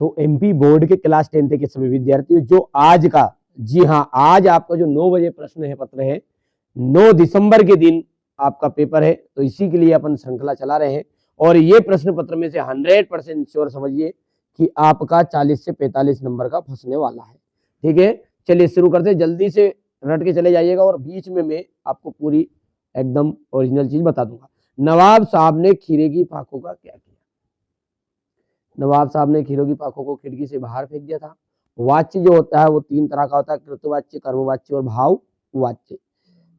तो MP board के class 10th के सभी विद्यार्थियों, जो आज का, जी हाँ, आज आपका जो 9 बजे प्रश्न है पत्र है, 9 दिसंबर के दिन आपका पेपर है, तो इसी के लिए अपन श्रृंखला चला रहे हैं। और ये प्रश्न पत्र में से 100% श्योर समझिए कि आपका 40 से 45 नंबर का फंसने वाला है। ठीक है, चलिए शुरू करते हैं, जल्दी से रट के चले जाइएगा और बीच में मैं आपको पूरी एकदम ओरिजिनल चीज बता दूंगा। नवाब साहब ने खीरे की फाकों का क्या किया? नवाब साहब ने खीरों की फाकों को खिड़की से बाहर फेंक दिया था। वाच्य जो होता है वो 3 तरह का होता है, कृतवाच्य, कर्मवाच्य और भाववाच्य।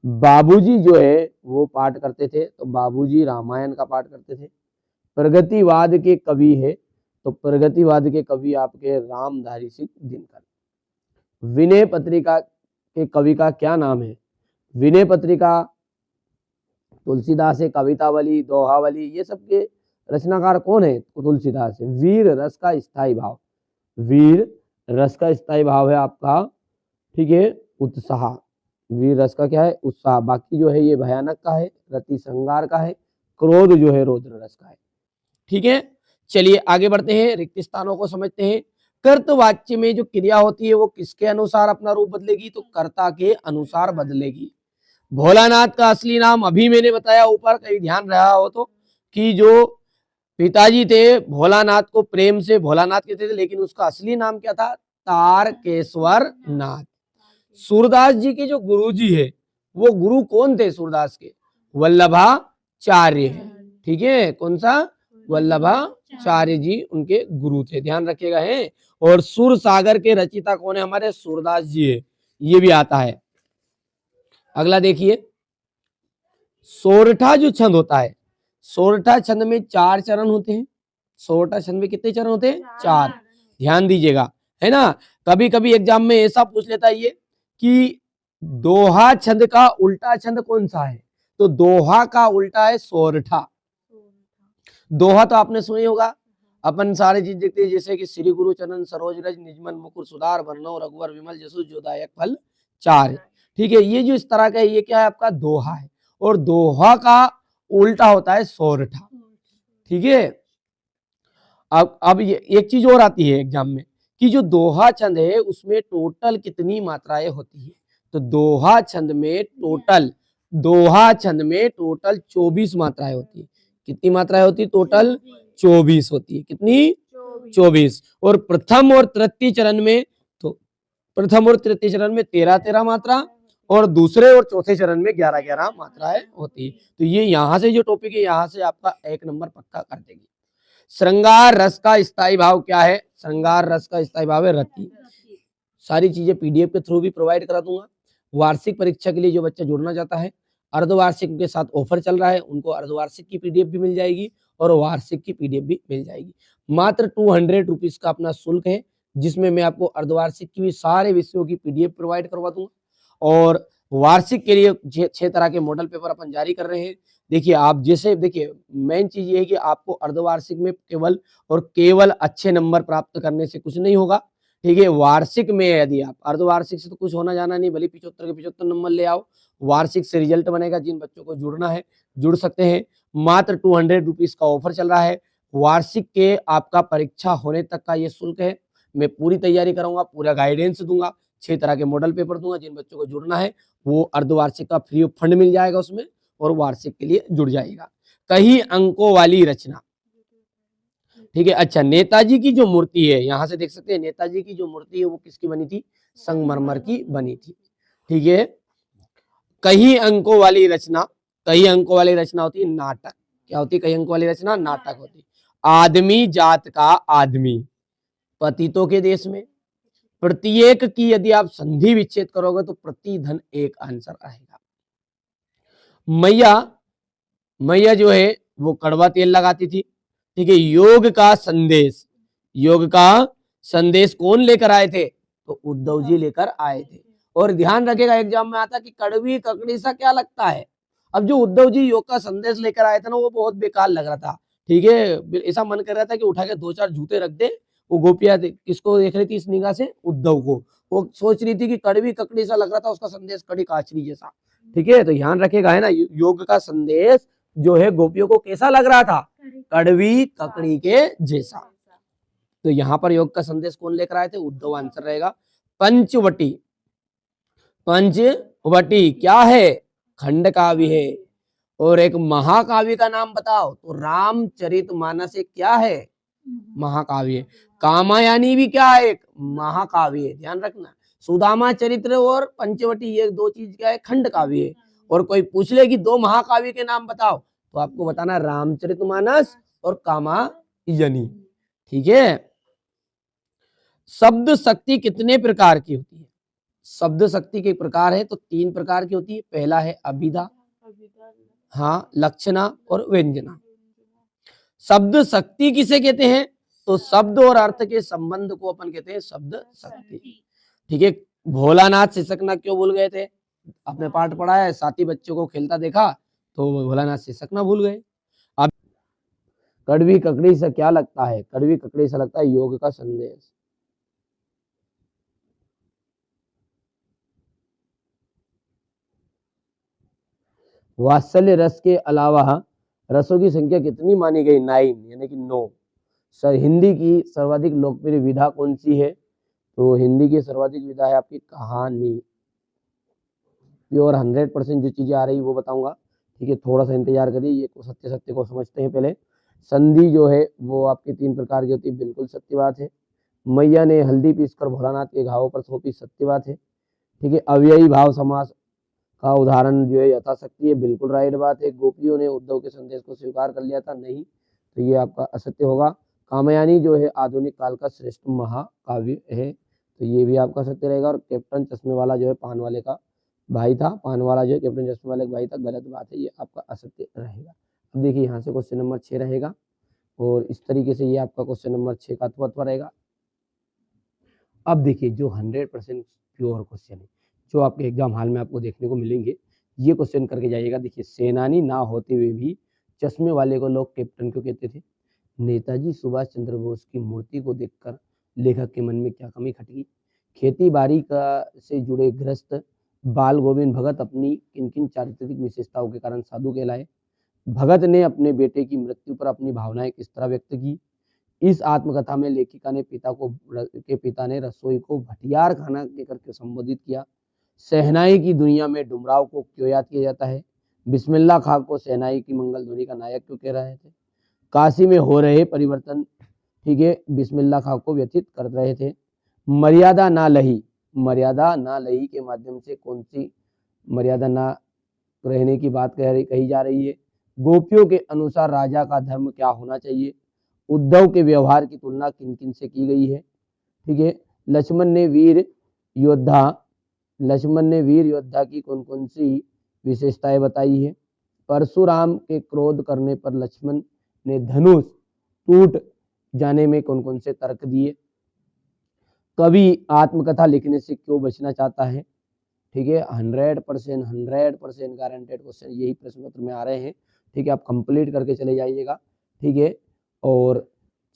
बाबूजी जो है वो पाठ करते थे, तो बाबूजी रामायण का पाठ करते थे। प्रगतिवाद के कवि है, तो प्रगतिवाद के कवि आपके रामधारी सिंह दिनकर। विनय पत्रिका के कवि का क्या नाम है? विनय पत्रिका तुलसीदास है, कवितावली, दोहावली, ये सब के रचनाकार कौन है? तुलसीदास है। वीर रस का स्थायी भाव, वीर रस का स्थायी भाव है आपका, ठीक है, उत्साह। वीर रस का क्या है? उत्साह। बाकी जो है ये भयानक का है, रति श्रृंगार का है, क्रोध जो है रौद्र रस का है। ठीक है, चलिए आगे बढ़ते हैं, रिक्त स्थानों को समझते हैं। कर्तवाच्य में जो क्रिया होती है वो किसके अनुसार अपना रूप बदलेगी? तो कर्ता के अनुसार बदलेगी। भोलानाथ का असली नाम अभी मैंने बताया ऊपर, कहीं ध्यान रहा हो तो, कि जो पिताजी थे भोलानाथ को प्रेम से भोलानाथ कहते थे, लेकिन उसका असली नाम क्या था? तारकेश्वर नाथ। सूरदास जी के जो गुरुजी है वो गुरु कौन थे सूरदास के? वल्लभाचार्य है। ठीक है, कौन सा? वल्लभाचार्य जी उनके गुरु थे, ध्यान रखिएगा है। और सुर सागर के रचिता कौन है? हमारे सूरदास जी है, ये भी आता है। अगला देखिए, सोरठा जो छंद होता है, सोरठा छंद में 4 चरण होते हैं। सोरठा छंद में कितने चरण होते हैं? 4। ध्यान दीजिएगा, है ना। कभी कभी एग्जाम में ऐसा पूछ लेता है ये कि दोहा छंद का उल्टा छंद कौन सा है? तो दोहा का उल्टा है सोरठा। दोहा तो आपने सुनी होगा, अपन सारे चीज देखते हैं, जैसे कि श्री गुरु चरण सरोज रज निजमन मुकुर सुधार भरनो रघुवर विमल जसु जोदायक फल 4। ठीक है, ये जो इस तरह का है ये क्या है? आपका दोहा है। और दोहा का उल्टा होता है सोरठा। ठीक है, अब ये एक चीज और आती है एग्जाम में कि जो दोहा छंद है उसमें टोटल कितनी मात्राएं होती है? तो दोहा छंद में टोटल 24 मात्राएं होती है। कितनी मात्राएं होती है? टोटल 24 होती है। कितनी? 24। और प्रथम और तृतीय चरण में, तो प्रथम और तृतीय चरण में 13 मात्रा, और दूसरे और चौथे चरण में 11 मात्राएं होती है। तो ये यहाँ से जो टॉपिक है यहाँ से आपका 1 नंबर पक्का कर देगी। श्रृंगार रस का स्थायी भाव क्या है? श्रृंगार रस का स्थायी भाव है रति। सारी चीजें पीडीएफ के थ्रू भी प्रोवाइड करा दूंगा। वार्षिक परीक्षा के लिए जो बच्चा जुड़ना चाहता है, अर्धवार्षिक के साथ ऑफर चल रहा है, उनको अर्धवार्षिक की पीडीएफ भी मिल जाएगी और वार्षिक की पीडीएफ भी मिल जाएगी। मात्र 200 रुपीज का अपना शुल्क है, जिसमें मैं आपको अर्धवार्षिक की भी सारे विषयों की पीडीएफ प्रोवाइड करवा दूंगा। और वार्षिक के लिए 6 तरह के मॉडल पेपर अपन जारी कर रहे हैं। देखिए, आप जैसे देखिए, मेन चीज ये है कि आपको अर्धवार्षिक में केवल अच्छे नंबर प्राप्त करने से कुछ नहीं होगा। ठीक है, वार्षिक में यदि आप, अर्धवार्षिक से तो कुछ होना जाना नहीं, भले 75 के 75 नंबर ले आओ, वार्षिक से रिजल्ट बनेगा। जिन बच्चों को जुड़ना है जुड़ सकते हैं। मात्र 200 रुपीज का ऑफर चल रहा है। वार्षिक के आपका परीक्षा होने तक का ये शुल्क है। मैं पूरी तैयारी कराऊंगा, पूरा गाइडेंस दूंगा, 6 तरह के मॉडल पेपर दूंगा। जिन बच्चों को जुड़ना है वो अर्धवार्षिक का फ्री ऑफ फंड मिल जाएगा उसमें, और वार्षिक के लिए जुड़ जाएगा। कई अंकों वाली रचना। ठीक है, अच्छा, नेताजी की जो मूर्ति है, यहां से देख सकते हैं, नेताजी की जो मूर्ति है वो किसकी बनी थी? संगमरमर की बनी थी। ठीक है, कई अंकों वाली रचना, कई अंकों वाली रचना होती है नाटक। क्या होती है? कई अंकों वाली रचना नाटक होती है। आदमी जात का आदमी, पतितों के देश में, प्रत्येक की यदि आप संधि विच्छेद करोगे तो प्रति धन 1 आंसर आएगा। मैया, मैया जो है वो कड़वा तेल लगाती थी। ठीक है, योग का संदेश, योग का संदेश कौन लेकर आए थे? तो उद्धव जी लेकर आए थे। और ध्यान रखेगा एग्जाम में आता कि कड़वी ककड़ी सा क्या लगता है। अब जो उद्धव जी योग का संदेश लेकर आए थे ना, वो बहुत बेकार लग रहा था। ठीक है, ऐसा मन कर रहा था कि उठा के 2-4 जूते रख दे। वो गोपियां किसको देख रही थी इस निगाह से? उद्धव को। वो सोच रही थी कि कड़वी ककड़ी सा लग रहा था उसका संदेश, कड़ी काचरी जैसा। ठीक है, तो ध्यान रखेगा, है ना, योग का संदेश जो है गोपियों को कैसा लग रहा था? कड़वी ककड़ी के जैसा। तो यहाँ पर योग का संदेश कौन लेकर आए थे? उद्धव आंसर रहेगा। पंचवटी, पंचवटी क्या है? खंड काव्य है। और एक महाकाव्य का नाम बताओ, तो रामचरितमानस एक क्या है? महाकाव्य। कामायनी भी क्या है? एक महाकाव्य है, ध्यान रखना। सुदामा चरित्र और पंचवटी ये दो चीज क्या है? खंड काव्य है। और कोई पूछ ले कि दो महाकाव्य के नाम बताओ, तो आपको बताना रामचरितमानस और कामायनी, ठीक है। शब्द शक्ति कितने प्रकार की होती है? शब्द शक्ति के प्रकार है तो 3 प्रकार की होती है। पहला है अभिधा, हाँ, लक्षणा और व्यंजना। शब्द शक्ति किसे कहते हैं? तो शब्द और अर्थ के संबंध को अपन कहते हैं शब्द शक्ति, ठीक है। भोलानाथ सिसकना क्यों भूल गए थे? आपने पाठ पढ़ा है, साथी बच्चों को खेलता देखा तो भोलानाथ सिसकना भूल गए। अब कड़वी ककड़ी से क्या लगता है? कड़वी ककड़ी से लगता है योग का संदेश। वात्सल्य रस के अलावा रसों की संख्या कितनी मानी गई? 9, यानी कि 9। सर हिंदी की सर्वाधिक लोकप्रिय विधा कौन सी है? तो हिंदी की सर्वाधिक विधा है आपकी कहानी। प्योर 100% जो चीजें आ रही वो बताऊंगा, ठीक है। थोड़ा सा इंतजार करिए, ये सत्य सत्य को समझते हैं पहले। संधि जो है वो आपकी 3 प्रकार की होती है, बिल्कुल सत्य बात है। मैया ने हल्दी पीसकर भोलानाथ के घावों पर थोपी, सत्य बात है, ठीक है। अव्ययी भाव समास का उदाहरण जो है यथाशक्ति है, बिल्कुल राइट बात है। गोपियों ने उद्धव के संदेश को स्वीकार कर लिया था, नहीं, तो ये आपका असत्य होगा। कामयानी जो है आधुनिक काल का श्रेष्ठ महाकाव्य है, तो ये भी आपका सत्य रहेगा। और कैप्टन चश्मे वाला जो है पान वाले का भाई था, पान वाला जो है कैप्टन चश्मे वाले का भाई था, गलत बात है, ये आपका असत्य रहेगा। अब देखिए यहाँ से क्वेश्चन नंबर 6 रहेगा, और इस तरीके से ये आपका क्वेश्चन नंबर 6 का अथवा रहेगा। अब देखिए जो 100% प्योर क्वेश्चन है, जो आपके एग्जाम हॉल में आपको देखने को मिलेंगे, ये क्वेश्चन करके जाइएगा। देखिए, सेनानी ना होते हुए भी चश्मे वाले को लोग कैप्टन क्यों कहते थे? नेताजी सुभाष चंद्र बोस की मूर्ति को देखकर लेखक के मन में क्या कमी खटकी? खेती बाड़ी का से जुड़े गृहस्थ बाल गोविंद भगत अपनी किन किन चारित्रिक विशेषताओं के कारण साधु कहलाए? भगत ने अपने बेटे की मृत्यु पर अपनी भावनाएं किस तरह व्यक्त की? इस आत्मकथा में लेखिका ने पिता ने रसोई को भटियार खाना कहकर क्यों संबोधित किया? शहनाई की दुनिया में डुमराव को क्यों याद किया जाता है? बिस्मिल्लाह खां को शहनाई की मंगल ध्वनि का नायक क्यों कह रहे थे? काशी में हो रहे परिवर्तन, ठीक है, बिस्मिल्लाह खां को व्यथित कर रहे थे। मर्यादा ना लही, मर्यादा ना लही के माध्यम से कौन सी मर्यादा ना रहने की बात कही जा रही है? गोपियों के अनुसार राजा का धर्म क्या होना चाहिए? उद्धव के व्यवहार की तुलना किन किन से की गई है? ठीक है। लक्ष्मण ने वीर योद्धा की कौन कौन सी विशेषताएं बताई है? परशुराम के क्रोध करने पर लक्ष्मण ने धनुष टूट जाने में कौन कौन से तर्क दिए? कवि आत्मकथा लिखने से क्यों बचना चाहता है? ठीक है, 100% गारंटेड क्वेश्चन यही प्रश्न पत्र में आ रहे हैं, ठीक है। आप कंप्लीट करके चले जाइएगा, ठीक है। और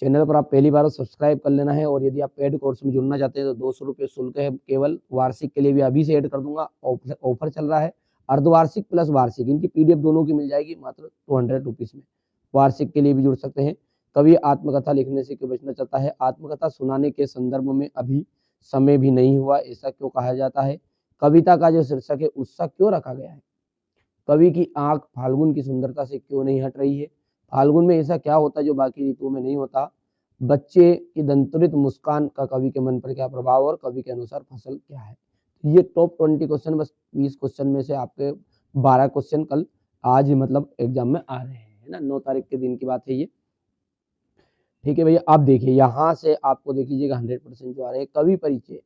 चैनल पर आप पहली बार सब्सक्राइब कर लेना है। और यदि आप पेड कोर्स में जुड़ना चाहते हैं तो 200 रुपये शुल्क है केवल, वार्षिक के लिए भी अभी से ऐड कर दूंगा, ऑफर चल रहा है। अर्धवार्षिक प्लस वार्षिक, इनकी PDF दोनों की मिल जाएगी मात्र 200 रुपीज में। वार्षिक के लिए भी जुड़ सकते हैं। कभी आत्मकथा लिखने से क्यों बचना चाहता है? आत्मकथा सुनाने के संदर्भ में अभी समय भी नहीं हुआ, ऐसा क्यों कहा जाता है? कविता का जो शीर्षक है उत्सव क्यों रखा गया है? कवि की आंख फाल्गुन की सुंदरता से क्यों नहीं हट रही है? फाल्गुन में ऐसा क्या होता है जो बाकी ऋतुओं में नहीं होता? बच्चे की दंतुरित मुस्कान का कवि के मन पर क्या प्रभाव, और कवि के अनुसार फसल क्या है? ये टॉप 20 क्वेश्चन, बस 20 क्वेश्चन में से आपके 12 क्वेश्चन कल आज मतलब एग्जाम में आ रहे हैं, है ना। 9 तारीख के दिन की बात है ये, ठीक है भैया। आप देखिए यहाँ से आपको देख लीजिएगा 100% जो आ रहे हैं। कवि परिचय,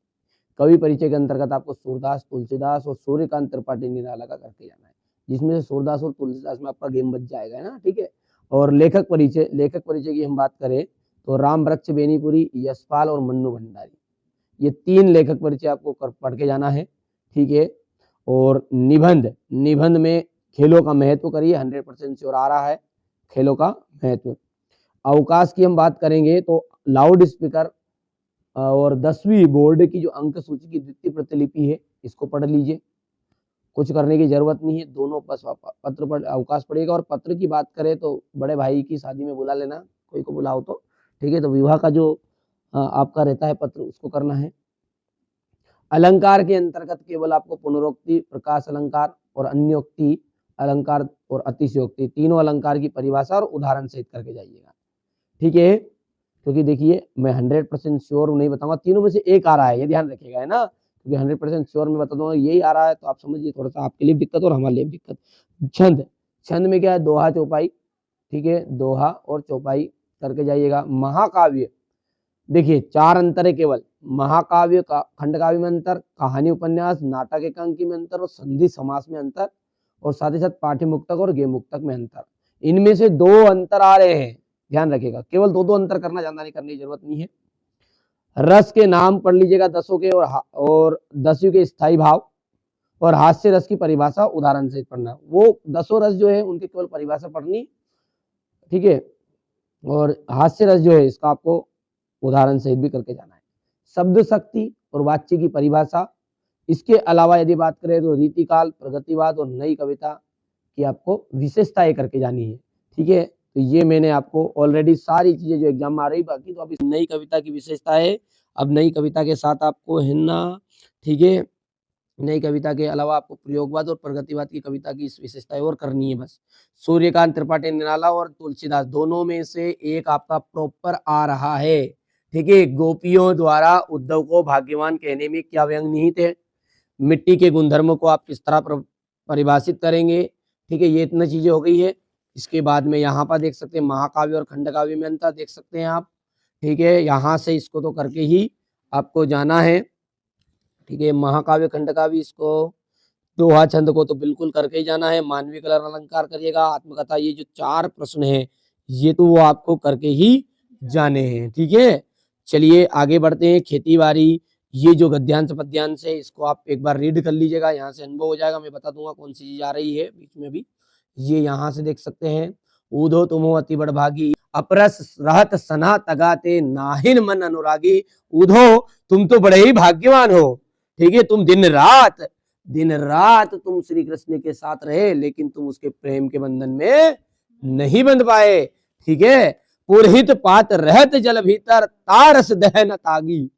कवि परिचय के अंतर्गत आपको सूरदास, तुलसीदास और सूर्यकांत त्रिपाठी निराला का करके जाना है, जिसमें से सूरदास और तुलसीदास में आपका गेम बच जाएगा, है ना, ठीक है। और लेखक परिचय, लेखक परिचय की हम बात करें तो राम वृक्ष बेनीपुरी, यशपाल और मन्नू भंडारी, ये 3 लेखक परिचय आपको पढ़ के जाना है, ठीक है। और निबंध, निबंध में खेलों का महत्व करिए, 100% श्योर आ रहा है खेलों का महत्व। अवकाश की हम बात करेंगे तो लाउड स्पीकर और 10वीं बोर्ड की जो अंक सूची की द्वितीय प्रतिलिपि है, इसको पढ़ लीजिए, कुछ करने की जरूरत नहीं है। दोनों पत्र पर अवकाश पड़ेगा। और पत्र की बात करें तो बड़े भाई की शादी में बुला लेना, कोई को बुलाओ तो, ठीक है। तो विवाह का जो हाँ आपका रहता है पत्र, उसको करना है। अलंकार के अंतर्गत केवल आपको पुनरोक्ति, प्रकाश अलंकार और अन्योक्ति अलंकार और अतिशयोक्ति, तीनों अलंकार की परिभाषा और उदाहरण सहित करके जाइएगा, ठीक है। क्योंकि देखिए मैं 100% श्योर नहीं बताऊंगा, तीनों में से एक आ रहा है, ये ध्यान रखिएगा, है ना। क्योंकि 100% श्योर मैं बता दूंगा यही आ रहा है तो आप समझिए थोड़ा सा आपके लिए दिक्कत और हमारे लिए दिक्कत। छंद, छंद में क्या है, दोहा चौपाई, ठीक है, दोहा और चौपाई करके जाइएगा। महाकाव्य, देखिए 4 अंतर है केवल, महाकाव्य का खंड काव्य में अंतर, कहानी उपन्यास नाटक एकांकी में अंतर और संधि समास में अंतर, और साथ ही साथ पाठ्य मुक्तक और गेय मुक्तक में अंतर। इनमें से 2 अंतर आ रहे हैं, ध्यान रखिएगा, केवल 2 अंतर करना, ज्यादा नहीं करने की जरूरत नहीं है। रस के नाम पढ़ लीजिएगा 10 के, और 10 के स्थायी भाव, और हास्य रस की परिभाषा उदाहरण से पढ़ना। वो 10 रस जो है उनकी केवल परिभाषा पढ़नी, ठीक है, और हास्य रस जो है इसका आपको उदाहरण सहित भी करके जाना है। शब्द शक्ति और वाच्य की परिभाषा, इसके अलावा यदि बात करें तो रीतिकाल, प्रगतिवाद और नई कविता की आपको विशेषताएं करके जानी है, ठीक है। तो ये मैंने आपको ऑलरेडी सारी चीजें जो एग्जाम में आ रही, बाकी तो अब इस नई कविता की विशेषता है, अब नई कविता के साथ आपको है ना, ठीक है, नई कविता के अलावा आपको प्रयोगवाद और प्रगतिवाद की कविता की विशेषताएं और करनी है बस। सूर्यकांत त्रिपाठी निराला और तुलसीदास, दोनों में से एक आपका प्रॉपर आ रहा है, ठीक है। गोपियों द्वारा उद्धव को भाग्यवान कहने में क्या व्यंग निहित है, मिट्टी के गुणधर्मों को आप किस तरह परिभाषित करेंगे, ठीक है, ये इतनी चीजें हो गई है। इसके बाद में यहाँ पर देख सकते हैं महाकाव्य और खंडकाव्य में अंतर देख सकते हैं आप, ठीक है। यहाँ से इसको तो करके ही आपको जाना है, ठीक है। महाकाव्य खंडकाव्य इसको, दोहा छंद को तो बिल्कुल करके ही जाना है। मानवीय कलर अलंकार करिएगा, आत्मकथा, ये जो 4 प्रश्न है ये तो वो आपको करके ही जाने हैं, ठीक है। चलिए आगे बढ़ते हैं। खेती बाड़ी, ये जो गद्यांश पद्यांश है इसको आप एक बार रीड कर लीजिएगा, यहाँ से अनुभव हो जाएगा, मैं बता दूंगा कौन सी चीज आ रही है बीच में भी। ये यहाँ से देख सकते हैं, ऊधो तुमो अति बड़भागी, अपरस रहत सना तगाते, नाहिन मन अनुरागी। ऊधो तुम तो बड़े ही भाग्यवान हो, ठीक है, तुम दिन रात तुम श्री कृष्ण के साथ रहे, लेकिन तुम उसके प्रेम के बंधन में नहीं बंध पाए, ठीक है। पुरहित पात रहत जल भीतर, तारस दहन तागी।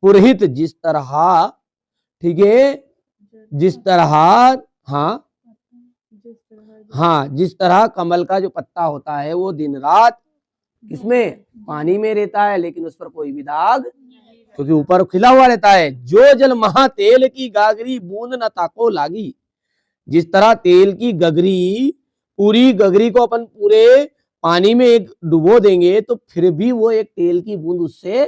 पुरहित जिस तरह, ठीक है, जिस तरह, हाँ जिस तरह कमल का जो पत्ता होता है वो दिन रात इसमें पानी में रहता है, लेकिन उस पर कोई भी दाग, क्योंकि ऊपर खिला हुआ रहता है। जो जल महा तेल की गागरी, बूंद न ताको लागी। जिस तरह तेल की गगरी, पूरी गगरी को अपन पूरे पानी में एक डुबो देंगे तो फिर भी वो एक तेल की बूंद उससे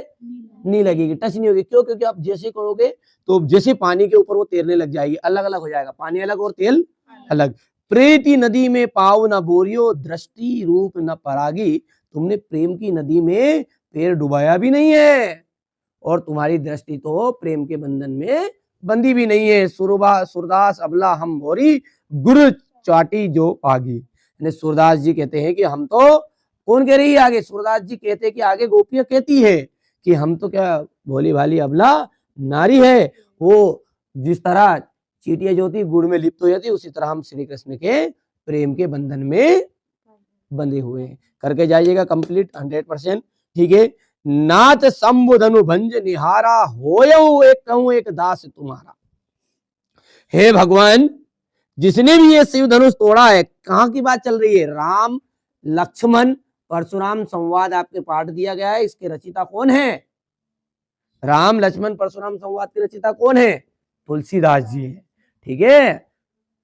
नहीं लगेगी, टच नहीं होगी। क्यों? क्योंकि आप जैसे करोगे तो जैसे पानी के ऊपर वो तैरने लग जाएगी, अलग अलग हो जाएगा, पानी अलग और तेल अलग। प्रीति नदी में पाव न बोरियो, दृष्टि रूप न परागी। तुमने प्रेम की नदी में पैर डुबाया भी नहीं है और तुम्हारी दृष्टि तो प्रेम के बंधन में बंदी भी नहीं है। सूरदास अबला हम भोरी, गुरु चाटी जो पागी। सूरदास जी कहते हैं कि हम तो, कौन कह रही है आगे, सूरदास जी कहते हैं कि आगे गोपियां कहती है कि हम तो क्या भोली भाली अबला नारी है, वो जिस तरह चीटियां जो होती गुड़ में लिप्त हो जाती, उसी तरह हम श्री कृष्ण के प्रेम के बंधन में बंधे हुए हैं। करके जाइएगा कंप्लीट 100%, ठीक है। नाथ संबुधनु भंज निहारा, होयऊ एक कहूं एक दास तुम्हारा। हे भगवान, जिसने भी ये शिव धनुष तोड़ा है, कहाँ की बात चल रही है, राम लक्ष्मण परशुराम संवाद आपके पाठ दिया गया है, इसके रचिता कौन है, राम लक्ष्मण परशुराम संवाद के रचिता कौन है, तुलसीदास जी है, ठीक है।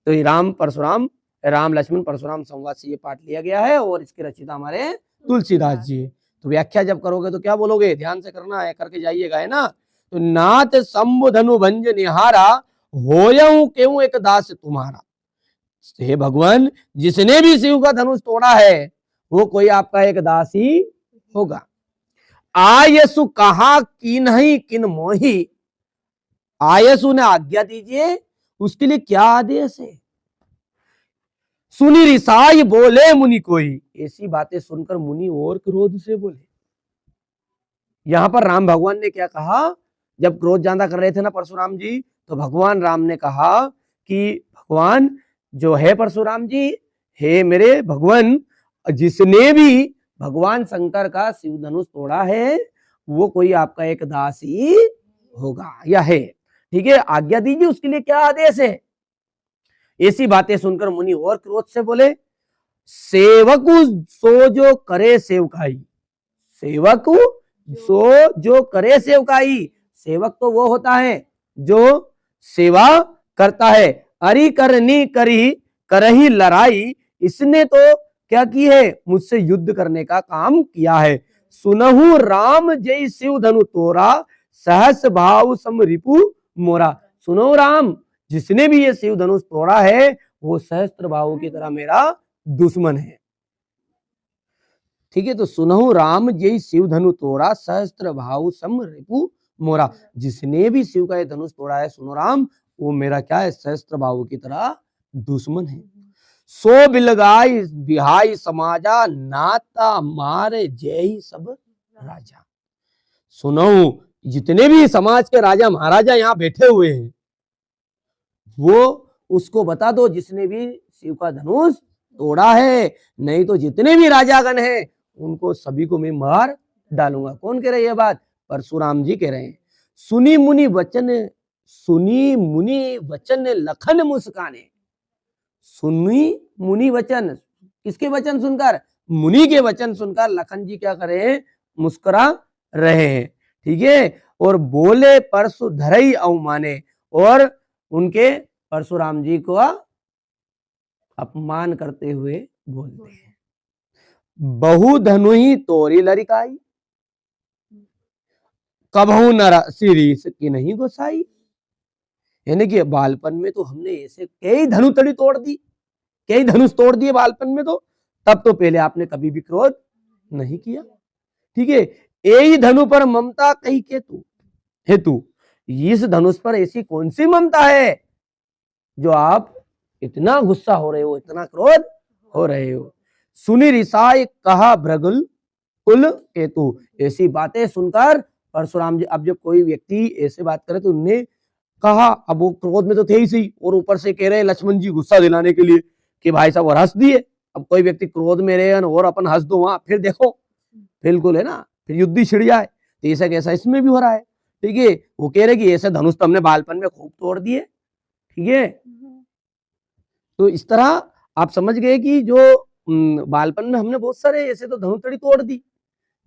तो ये राम लक्ष्मण परशुराम संवाद से ये पाठ लिया गया है और इसके रचिता हमारे तुलसीदास जी। तो व्याख्या जब करोगे तो क्या बोलोगे, ध्यान से करना है, करके जाइएगा, है ना। तो नाथ संबुधनु भंज निहारा, होयऊ केहू एक दास तुम्हारा। हे भगवान, जिसने भी शिव का धनुष तोड़ा है वो कोई आपका एक दास ही होगा। आयसु कहा कि नहीं किन मोही, आयसु ने आज्ञा दीजिए, उसके लिए क्या आदेश है। सुनी रिसाई बोले मुनि कोई, ऐसी बातें सुनकर मुनि और क्रोध से बोले। यहां पर राम भगवान ने क्या कहा, जब क्रोध ज्यादा कर रहे थे ना परशुराम जी, तो भगवान राम ने कहा कि भगवान जो है परशुराम जी, हे मेरे भगवान, जिसने भी भगवान शंकर का शिव धनुष तोड़ा है वो कोई आपका एक दास ही होगा या है। ठीक है, आज्ञा दीजिए उसके लिए क्या आदेश है। ऐसी बातें सुनकर मुनि और क्रोध से बोले, सेवक सो जो करे सेवकाई। सेवक सो जो करे सेवकाई। सेवक तो वो होता है जो सेवा करता है। अरि करनी करी करही लड़ाई, इसने तो क्या की है, मुझसे युद्ध करने का काम किया है। सुनहु राम जय शिव धनु तोरा, सहस भाव सम रिपु मोरा। सुनो राम, जिसने भी ये शिव धनुष तोड़ा है वो सहस्त्र भावों की तरह मेरा दुश्मन है। ठीक है, तो सुनहु राम जय शिव धनु तोड़ा, सहस्त्र भाव सम रिपु मोरा। जिसने भी शिव का ये धनुष तोड़ा है, सुनो राम, वो मेरा क्या है, सहस्त्र भावों की तरह दुश्मन है। सो बिलगाई बिहाई समाजा, नाता मारे जय सब राजा। सुनो, जितने भी समाज के राजा महाराजा यहाँ बैठे हुए हैं, वो उसको बता दो जिसने भी शिव का धनुष तोड़ा है, नहीं तो जितने भी राजागण हैं उनको सभी को मैं मार डालूंगा। कौन कह रहे हैं ये बात? परशुराम जी कह रहे हैं। सुनी मुनि वचन लखन मुस्काने। सुनी मुनि वचन, किसके वचन सुनकर? मुनि के वचन सुनकर लखन जी क्या कर रहे हैं? मुस्कुरा रहे हैं। ठीक है, और बोले परशु धरई अवमाने, और उनके परशुराम जी को अपमान करते हुए बोलते हैं। बहु धनुही तोरी लड़िकाई, कबहू नर सिरीस की नहीं गोसाई। यानी कि बालपन में तो हमने ऐसे कई धनुतड़ी तोड़ दी, कई धनुष तोड़ दिए बालपन में, तो तब तो पहले आपने कभी भी क्रोध नहीं किया। ठीक है, यही धनु पर ममता कही के तू हेतु। इस धनुष पर ऐसी कौन सी ममता है जो आप इतना गुस्सा हो रहे हो, इतना क्रोध हो रहे हो। सुनी रिसाई कहा भृगुल कुल केतु। ऐसी बातें सुनकर परशुराम जी, अब जब कोई व्यक्ति ऐसे बात करे तो उन्हें कहा, अब वो क्रोध में तो थे ही सही, और ऊपर से कह रहे हैं लक्ष्मण जी गुस्सा दिलाने के लिए कि भाई साहब और हंस दिए। अब कोई व्यक्ति क्रोध में रहे और अपन हंस दो वहां, फिर देखो बिल्कुल है ना, फिर युद्ध छिड़ जाए। तो ऐसा कैसा इसमें भी हो रहा है। ठीक है, वो कह रहे कि ऐसे धनुष तो हमने बालपन में खूब तोड़ दिए। ठीक है, तो इस तरह आप समझ गए कि जो बालपन में हमने बहुत सारे ऐसे तो धनुतड़ी तोड़ दी,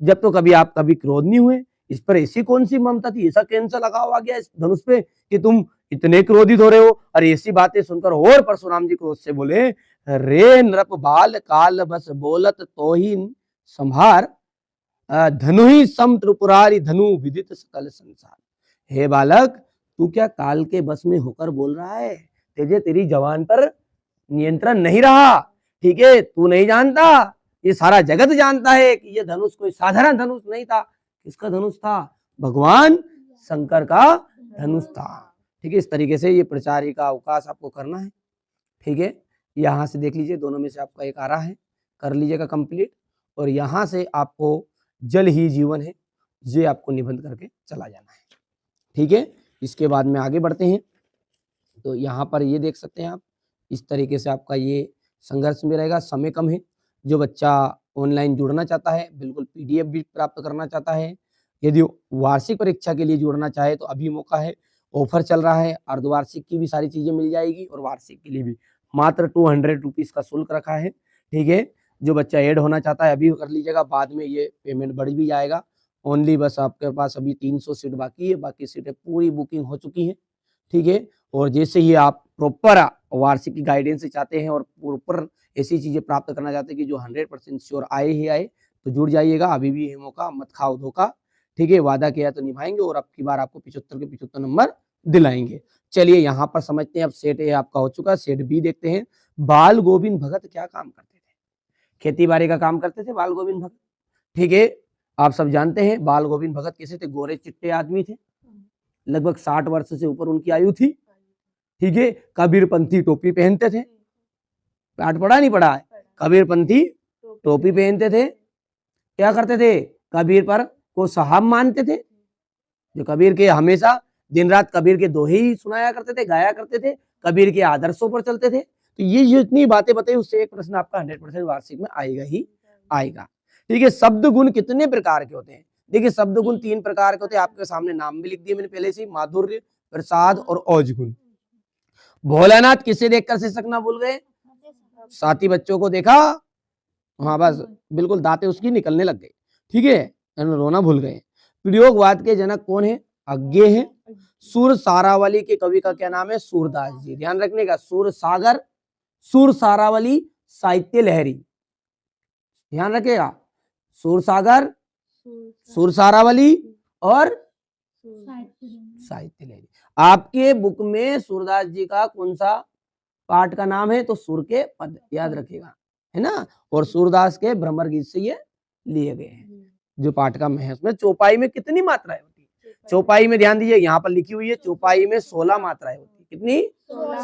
जब तो कभी आप कभी क्रोध नहीं हुए। इस पर ऐसी कौन सी ममता थी, ऐसा कैंसर लगा हुआ गया इस धनुष पे कि तुम इतने क्रोधित हो रहे हो। और ऐसी बातें सुनकर और परशुराम जी क्रोध से बोले, रे नृप बाल काल बस बोलत तोहिन संभार, धनु ही सम त्रिपुरारी धनु विदित सकल संसार। हे बालक, तू क्या काल के बस में होकर बोल रहा है? तेरी जवान पर नियंत्रण नहीं रहा। ठीक है, तू नहीं जानता, ये सारा जगत जानता है कि ये धनुष कोई साधारण धनुष नहीं था। किसका धनुष था? भगवान शंकर का धनुष था। ठीक है, इस तरीके से ये प्रचार का अवकाश आपको करना है। ठीक है, यहाँ से देख लीजिए, दोनों में से आपका एक आ रहा है, कर लीजिएगा कंप्लीट। और यहाँ से आपको जल ही जीवन है, ये आपको निबंध करके चला जाना है। ठीक है, इसके बाद में आगे बढ़ते हैं। तो यहाँ पर ये देख सकते हैं आप, इस तरीके से आपका ये संघर्ष में रहेगा। समय कम है। जो बच्चा ऑनलाइन जुड़ना चाहता है, बिल्कुल पीडीएफ भी प्राप्त करना चाहता है, यदि वार्षिक परीक्षा के लिए जुड़ना चाहे तो अभी मौका है, ऑफर चल रहा है। अर्धवार्षिक की भी सारी चीजें मिल जाएगी और वार्षिक के लिए भी मात्र 200 रुपीज का शुल्क रखा है। ठीक है, जो बच्चा ऐड होना चाहता है अभी कर लीजिएगा, बाद में ये पेमेंट बढ़ भी जाएगा। ओनली बस आपके पास अभी 300 सीट बाकी है, बाकी सीटें पूरी बुकिंग हो चुकी है। ठीक है, और जैसे ही आप प्रॉपर वार्षिक की गाइडेंस चाहते हैं और प्रॉपर ऐसी चीजें प्राप्त करना चाहते हैं कि जो 100% श्योर आए ही आए, तो जुड़ जाइएगा। अभी भी है मौका, मत खाओ धोखा। ठीक है, वादा किया तो निभाएंगे और अब की बार आपको 75 के 75 नंबर दिलाएंगे। चलिए यहाँ पर समझते हैं। अब सेट ए आपका हो चुका है, सेट बी देखते हैं। बाल गोविंद भगत क्या काम करते थे? खेती बाड़ी का काम करते थे बाल गोविंद भगत। ठीक है, आप सब जानते हैं बाल गोविंद भगत कैसे थे? गोरे चिट्टे आदमी थे, लगभग 60 वर्ष से ऊपर उनकी आयु थी। ठीक है, कबीरपंथी टोपी पहनते थे। पाठ पढ़ा नहीं पढ़ा है? कबीरपंथी टोपी पहनते थे। क्या करते थे? कबीर पर को साहब मानते थे। जो कबीर के हमेशा दिन रात कबीर के दोहे ही सुनाया करते थे, गाया करते थे, कबीर के आदर्शों पर चलते थे। तो ये जितनी बातें बताई उससे एक प्रश्न आपका 100% वार्षिक में आएगा ही आएगा। ठीक है, शब्द गुण कितने प्रकार के होते हैं? देखिए शब्द गुण 3 प्रकार के होते हैं, आपके सामने नाम भी लिख दिए मैंने पहले से, माधुर्य, प्रसाद और औज गुण। भोलानाथ किसे देखकर शिक्षकना भूल गए? साथी बच्चों को देखा, हाँ बस बिल्कुल दांतें उसकी निकलने लग गई, ठीक है, रोना भूल गए। प्रयोगवाद के जनक कौन है? अज्ञे है। सूर सारावली के कवि का क्या नाम है? सूरदास जी। ध्यान रखने का, सूर सागर, सूर सारावली, साहित्य लहरी, ध्यान रखेगा, सूर सागर, सूर सारावली और साहित्य लहरी। आपके बुक में सूरदास जी का कौन सा पाठ का नाम है? तो सुर के पद, याद रखेगा, है ना। और सूरदास के भ्रमर गीत से ये लिए गए हैं जो पाठ का में है। उसमें चौपाई में कितनी मात्राएं होती है? चौपाई में ध्यान दीजिए, यहाँ पर लिखी हुई है, चौपाई में 16 मात्राएं होती है। कितनी?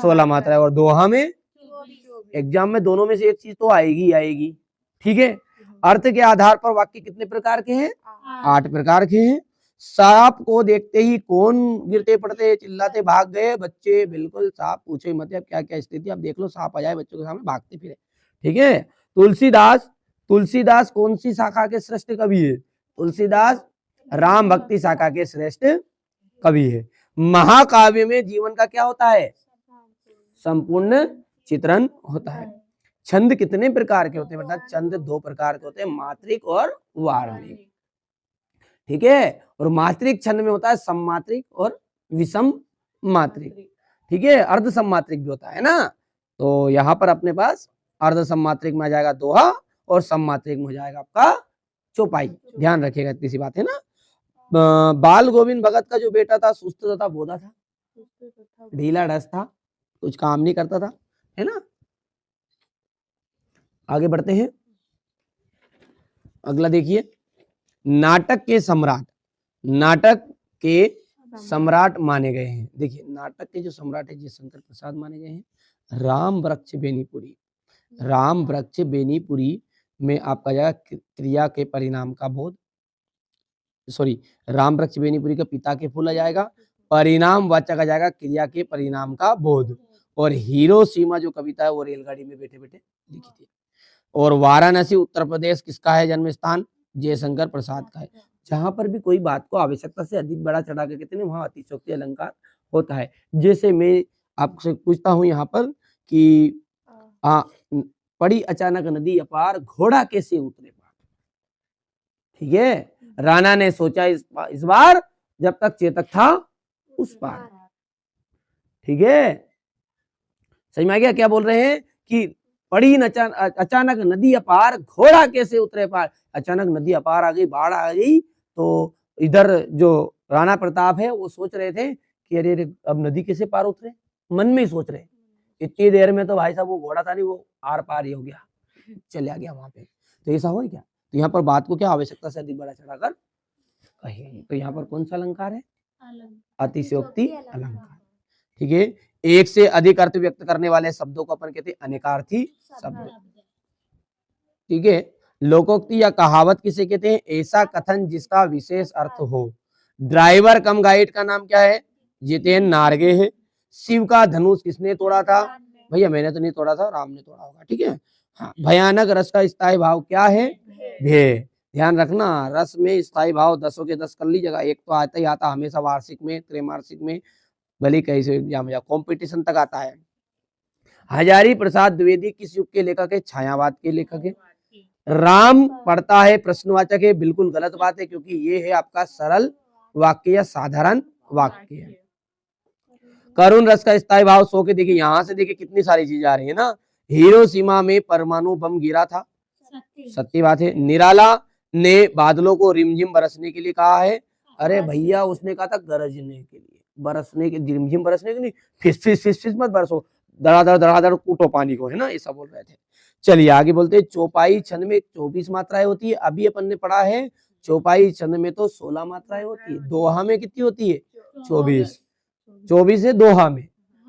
16 मात्राएं। और दोहा में, एग्जाम में दोनों में से एक चीज तो आएगी आएगी, ठीक है। अर्थ के आधार पर वाक्य कितने प्रकार के हैं? 8 प्रकार के हैं। सांप को देखते ही कौन गिरते पड़ते चिल्लाते भाग गए? बच्चे, बिल्कुल, सांप पूछे मत, अब क्या क्या स्थिति आप देख लो, सांप आ जाए बच्चों के सामने भागते फिरे, ठीक है। तुलसीदास, तुलसीदास कौन सी शाखा के श्रेष्ठ कवि है? तुलसीदास राम भक्ति शाखा के श्रेष्ठ कवि है। महाकाव्य में जीवन का क्या होता है? संपूर्ण चित्रण होता है। छंद कितने प्रकार के होते हैं? मतलब छंद 2 प्रकार के होते हैं, मात्रिक और वार्णिक, ठीक है। और मात्रिक छंद में होता है सममात्रिक और विषम मात्रिक, ठीक है। अर्ध सममात्रिक भी होता है ना। तो यहाँ पर अपने पास अर्ध सममात्रिक में आ जाएगा दोहा और सममात्रिक में हो जाएगा आपका चौपाई, ध्यान रखिएगा, इतनी सी बात है ना। बाल गोविंद भगत का जो बेटा था सुस्त तथा बोधा था, ढीला ढस था, कुछ काम नहीं करता था, है ना। आगे बढ़ते हैं, अगला देखिए, नाटक के सम्राट, नाटक के सम्राट माने गए हैं। देखिए नाटक के जो सम्राट है जयशंकर प्रसाद माने गए हैं। राम वृक्ष बेनीपुरी, राम वृक्ष बेनीपुरी में आपका जाएगा क्रिया के परिणाम का बोध, सॉरी, राम वृक्ष बेनीपुरी का पिता के फूल आ जाएगा, परिणाम वाचक आ जाएगा क्रिया के परिणाम का बोध। और हिरोशिमा जो कविता है वो रेलगाड़ी में बैठे बैठे लिखी थी। और वाराणसी उत्तर प्रदेश किसका है जन्म स्थान? जयशंकर प्रसाद का है। जहां पर भी कोई बात को आवश्यकता से अधिक बड़ा चढ़ा के कहते हैं वहां अतिशयोक्ति अलंकार होता है। जैसे मैं आपसे पूछता हूं यहाँ पर कि पड़ी अचानक नदी अपार, घोड़ा कैसे उतरे पार, ठीक है। राणा ने सोचा इस बार, जब तक चेतक था उस पार, ठीक है। समझ में आ गया क्या बोल रहे हैं? कि पड़ी अचानक नदी अपार, घोड़ा कैसे उतरे पार। अचानक नदी अपार आ गई, बाढ़ आ गई, तो इधर जो राणा प्रताप है वो सोच रहे थे कि अरे अब नदी कैसे पार उतरे, मन में ही सोच रहे। इतनी देर में तो भाई साहब वो घोड़ा था नहीं, वो आर पार ही हो गया, चले गया वहां पे। तो ऐसा हो क्या? तो यहाँ पर बात को क्या आवश्यकता से अधिक बड़ा चढ़ाकर कहे। तो यहाँ पर कौन सा अलंकार है? अतिशयोक्ति अलंकार, ठीक है। एक से अधिक अर्थ व्यक्त करने वाले शब्दों को अपन कहते हैं अनेकार्थी शब्द, ठीक है। लोकोक्ति या कहावत किसे कहते हैं? ऐसा कथन जिसका विशेष अर्थ हो। ड्राइवर कम गाइड का नाम क्या है? जितेंद्र नार्गे है। शिव का धनुष किसने तोड़ा था? भैया मैंने तो नहीं तोड़ा था, राम ने तोड़ा होगा, ठीक है। हाँ, भयानक रस का स्थायी भाव क्या है? भय। ध्यान रखना, रस में स्थायी भाव 10 के 10 कर लीजिएगा। एक तो आता ही आता हमेशा, वार्षिक में, त्रैमासिक में, भले कैसे एग्जाम या कॉम्पिटिशन तक आता है। हजारी प्रसाद द्विवेदी किस युग के लेखक है? छायावाद के लेखक है। राम पढ़ता है प्रश्नवाचक है, बिल्कुल गलत बात है, क्योंकि ये है आपका सरल वाक्य या साधारण वाक्य है। करुण रस का स्थायी भाव 100 के, देखिए यहाँ से देखिए कितनी सारी चीजें आ रही है ना। हिरोशिमा में परमाणु बम गिरा था, सत्य बात है। निराला ने बादलों को रिमझिम बरसने के लिए कहा है। अरे भैया उसने कहा था गरजने के लिए, बरसने के, रिमझिम बरसने के लिए, फिस फिस फिस फिस मत बरसो, धड़ाधड़ कूटो पानी को, है ना, ऐसा बोल रहे थे। चलिए आगे बोलते हैं। चौपाई छंद में 24 मात्राएं होती है। अभी अपन ने पढ़ा है चौपाई छंद में तो 16 मात्राएं होती है। दोहा में कितनी होती है? 24 है दोहा में,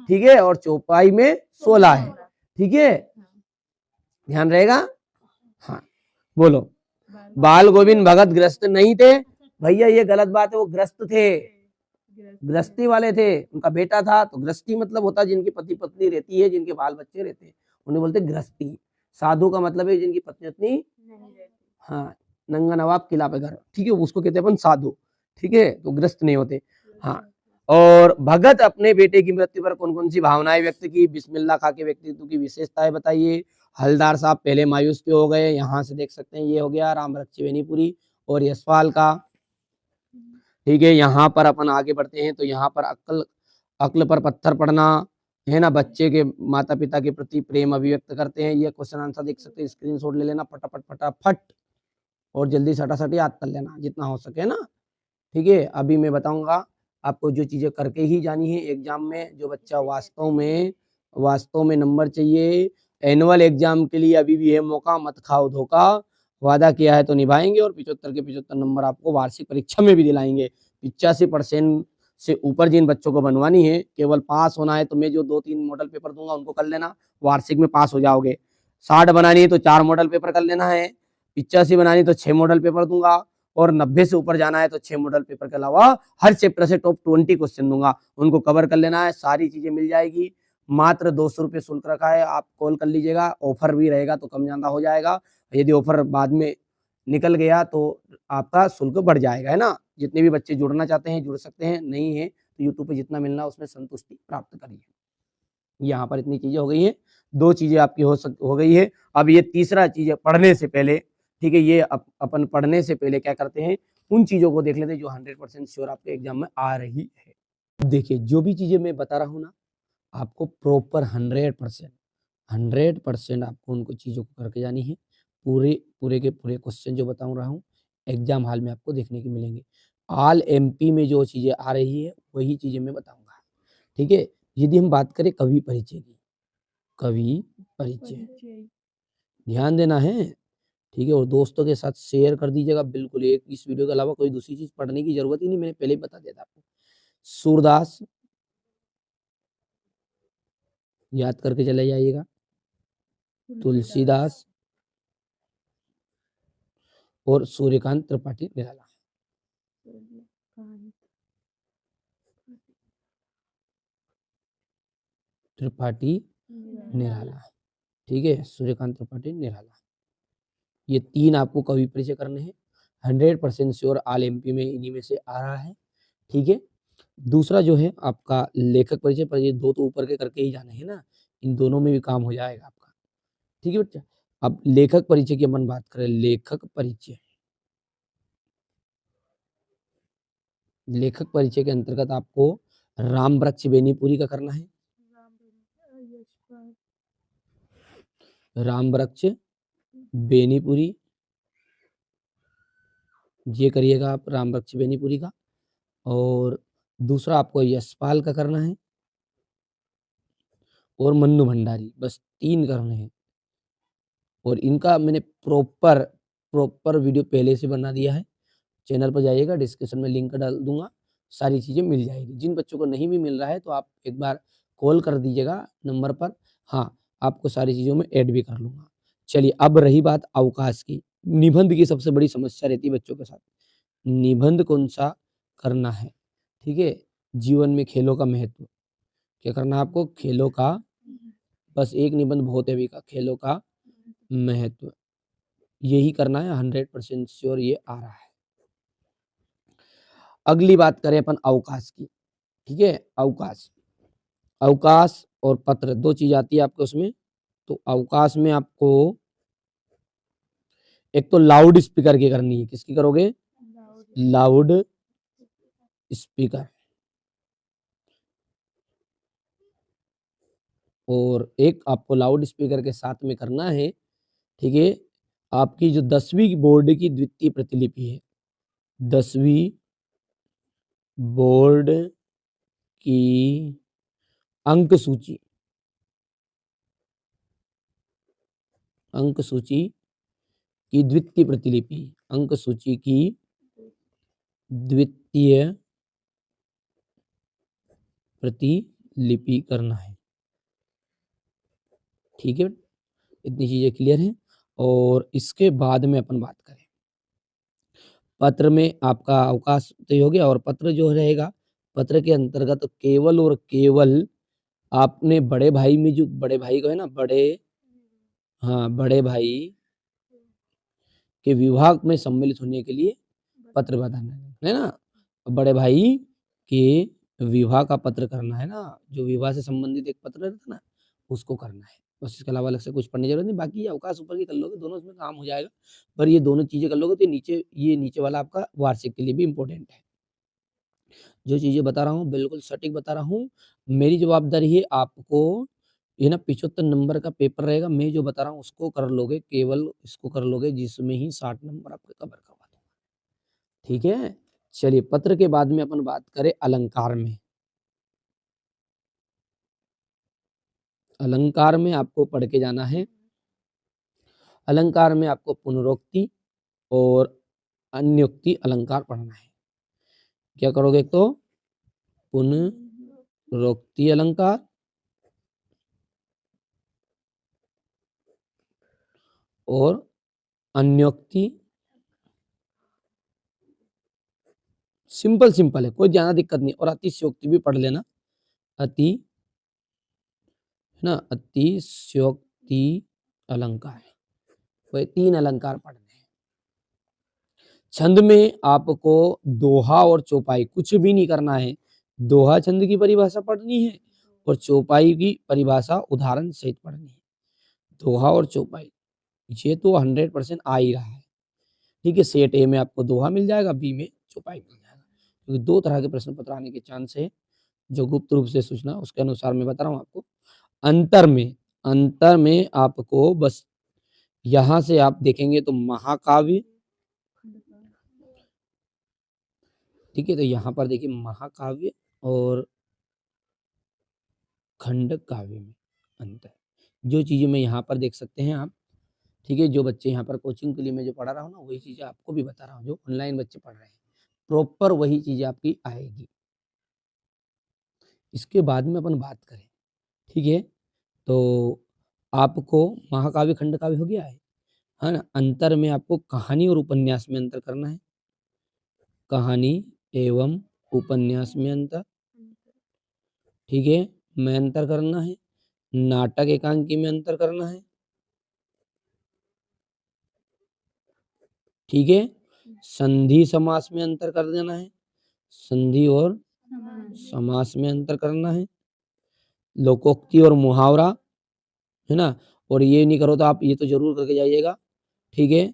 ठीक है। और चौपाई में 16 है, ठीक है, ध्यान रहेगा। हाँ बोलो। बाल गोविंद भगत ग्रस्त नहीं थे। भैया ये गलत बात है, वो ग्रस्त थे, गृहस्थी वाले थे। उनका बेटा था, तो गृहस्थी मतलब होता है जिनकी पति पत्नी रहती है, जिनके बाल बच्चे रहते हैं, उन्हें बोलते गृहस्थी। साधु का मतलब है जिनकी पत्नी पत्नी, हाँ, नंगा नवाब किला पे घर, ठीक है, उसको कहते हैं अपन साधु, ठीक है, तो ग्रस्त नहीं होते। हाँ, और भगत अपने बेटे की मृत्यु पर कौन कौन सी भावनाएं व्यक्त की, बिस्मिल्लाह खा के व्यक्तित्व की विशेषताएं बताइए। हलदार साहब पहले मायूस क्यों हो गए, यहाँ से देख सकते हैं, ये हो गया राम रक्षी बेनीपुरी और यशपाल का, ठीक है। यहाँ पर अपन आगे बढ़ते हैं तो यहाँ पर अक्ल अक्ल पर पत्थर पड़ना है ना, बच्चे के माता पिता के प्रति प्रेम अभिव्यक्त करते हैं। ये क्वेश्चन आंसर देख सकते हैं, स्क्रीनशॉट ले लेना फटाफट फटाफट और जल्दी सटासट याद कर लेना जितना हो सके ना, ठीक है। अभी मैं बताऊंगा आपको जो चीजें करके ही जानी है एग्जाम में, जो बच्चा वास्तव में नंबर चाहिए एनुअल एग्जाम के लिए अभी भी है मौका, मत खाओ धोखा, वादा किया है तो निभाएंगे और 75 के 75 नंबर आपको वार्षिक परीक्षा में भी दिलाएंगे। 85% से ऊपर जिन बच्चों को बनवानी है, केवल पास होना है तो मैं जो 2-3 मॉडल पेपर दूंगा उनको कर लेना, वार्षिक में पास हो जाओगे। 60 बनानी है तो 4 मॉडल पेपर कर लेना है, 85 बनानी तो 6 मॉडल पेपर दूंगा, और 90 से ऊपर जाना है तो 6 मॉडल पेपर के अलावा हर चैप्टर से टॉप 20 क्वेश्चन दूंगा, उनको कवर कर लेना है। सारी चीजें मिल जाएगी, मात्र 200 रुपये शुल्क रखा है, आप कॉल कर लीजिएगा, ऑफर भी रहेगा तो कम ज्यादा हो जाएगा, यदि ऑफर बाद में निकल गया तो आपका शुल्क बढ़ जाएगा, है ना। जितने भी बच्चे जुड़ना चाहते हैं जुड़ सकते हैं, नहीं है तो यूट्यूब पे जितना मिलना उसमें संतुष्टि प्राप्त करिए। यहाँ पर इतनी चीजें हो गई हैं, 2 चीजें आपकी हो गई है। अब ये तीसरा चीज है पढ़ने से पहले, ठीक है, ये अपन पढ़ने से पहले क्या करते हैं, उन चीजों को देख लेते हैं जो 100% श्योर आपके एग्जाम में आ रही है। देखिए जो भी चीजें मैं बता रहा हूँ ना, आपको प्रॉपर 100% आपको उनको चीजों को करके जानी है। पूरे के पूरे क्वेश्चन जो बता रहा हूँ एग्जाम हॉल में आपको देखने को मिलेंगे। ऑल एमपी में जो चीजें आ रही है वही चीजें मैं बताऊंगा, ठीक है। यदि हम बात करें कवि परिचय की, कवि परिचय ध्यान देना है, ठीक है, और दोस्तों के साथ शेयर कर दीजिएगा बिल्कुल। एक इस वीडियो के अलावा कोई दूसरी चीज पढ़ने की जरूरत ही नहीं, मैंने पहले ही बता दिया था आपको। सूरदास याद करके चले जाइएगा, तुलसीदास और सूर्यकांत त्रिपाठी निराला, त्रिपाठी निराला, ठीक है, सूर्यकांत त्रिपाठी निराला, ये 3 आपको कवि परिचय करने हैं। 100% श्योर ऑल एमपी में इन्हीं में से आ रहा है, ठीक है। दूसरा जो है आपका लेखक परिचय पर, ये 2 तो ऊपर के करके ही जाने हैं ना, इन दोनों में भी काम हो जाएगा आपका, ठीक है बच्चा। अब लेखक परिचय की अपन बात करें, लेखक परिचय के अंतर्गत आपको राम वृक्ष बेनीपुरी का करना है, राम वृक्ष बेनीपुरी, ये करिएगा आप राम वृक्ष बेनीपुरी का। और दूसरा आपको यशपाल का करना है और मन्नू भंडारी, बस 3 करने हैं। और इनका मैंने प्रॉपर वीडियो पहले से बना दिया है, चैनल पर जाइएगा, डिस्क्रिप्शन में लिंक डाल दूंगा, सारी चीजें मिल जाएगी। जिन बच्चों को नहीं भी मिल रहा है तो आप एक बार कॉल कर दीजिएगा नंबर पर, हाँ आपको सारी चीजों में ऐड भी कर लूंगा। चलिए अब रही बात अवकाश की, निबंध की सबसे बड़ी समस्या रहती है बच्चों के साथ, निबंध कौन सा करना है, ठीक है। जीवन में खेलों का महत्व, क्या करना है आपको, खेलों का, बस एक निबंध बहुत है अभी का, खेलों का महत्व, यही करना है। 100% श्योर ये आ रहा है। अगली बात करें अपन अवकाश की, ठीक है। अवकाश और पत्र 2 चीज आती है आपको उसमें। तो अवकाश में आपको एक तो लाउड स्पीकर की करनी है, किसकी करोगे, लाउड स्पीकर, और एक आपको लाउड स्पीकर के साथ में करना है, ठीक है, आपकी जो 10वीं बोर्ड की द्वितीय प्रतिलिपि है, 10वीं बोर्ड की अंक सूची की द्वितीय प्रतिलिपि, अंक सूची की द्वितीय प्रतिलिपि करना है, ठीक है। इतनी चीजें क्लियर हैं। और इसके बाद में अपन बात करें पत्र में, आपका अवकाश तय हो गया, और पत्र जो रहेगा, पत्र के अंतर्गत केवल और केवल आपने बड़े भाई में, जो बड़े भाई को है ना, बड़े भाई कि विवाह में सम्मिलित होने के लिए पत्र बताना है ना। बड़े भाई के विवाह का पत्र करना है ना, जो विवाह से संबंधित एक पत्र रहता ना, उसको करना है। बस इसके अलावा अलग से कुछ पढ़ने की जरूरत नहीं। बाकी ये अवकाश ऊपर की कर लोगे, दोनों इसमें काम हो जाएगा। पर ये दोनों चीजें कर लोगे तो ये नीचे वाला आपका वार्षिक के लिए भी इम्पोर्टेंट है। जो चीजें बता रहा हूँ बिल्कुल सटीक बता रहा हूँ। मेरी जवाबदारी है आपको, ये ना 75 नंबर का पेपर रहेगा। मैं जो बता रहा हूँ उसको कर लोगे, केवल इसको कर लोगे, जिसमें ही 60 नंबर आपके कवर करवा दूंगा। ठीक है, चलिए पत्र के बाद में अपन बात करें अलंकार में। अलंकार में आपको पढ़ के जाना है। अलंकार में आपको पुनरोक्ति और अन्योक्ति अलंकार पढ़ना है। क्या करोगे? एक तो पुनरोक्ति अलंकार और अन्योक्ति। सिंपल है, कोई ज्यादा दिक्कत नहीं। और अतिशयोक्ति भी पढ़ लेना। अति है ना, अतिशयोक्ति अलंकार, वही 3 अलंकार पढ़ने हैं। छंद में आपको दोहा और चौपाई कुछ भी नहीं करना है। दोहा छंद की परिभाषा पढ़नी है और चौपाई की परिभाषा उदाहरण सहित पढ़नी है। दोहा और चौपाई ये तो 100% आ ही रहा है। ठीक है, सेट ए में आपको दोहा मिल जाएगा, बी में चौपाई मिल जाएगा, क्योंकि 2 तरह के प्रश्न पत्र आने के चांस है। जो गुप्त रूप से सूचना उसके अनुसार मैं बता रहा हूँ आपको। अंतर में आपको बस यहां से आप देखेंगे तो महाकाव्य, ठीक है, तो यहाँ पर देखिए महाकाव्य और खंड काव्य में अंतर। जो चीजें मैं यहाँ पर देख सकते हैं आप, ठीक है, जो बच्चे यहाँ पर कोचिंग के लिए मैं जो पढ़ा रहा हूँ ना, वही चीजें आपको भी बता रहा हूँ। जो ऑनलाइन बच्चे पढ़ रहे हैं प्रॉपर वही चीजें आपकी आएगी। इसके बाद में अपन बात करें, ठीक है, तो आपको महाकाव्य खंड काव्य हो गया है ना। अंतर में आपको कहानी और उपन्यास में अंतर करना है। कहानी एवं उपन्यास में अंतर, ठीक है, में अंतर करना है। नाटक एकांकी में अंतर करना है। ठीक है, संधि समास में अंतर कर देना है। संधि और समास में अंतर करना है। लोकोक्ति और मुहावरा, है ना। और ये नहीं करो तो आप ये तो जरूर करके जाइएगा। ठीक है,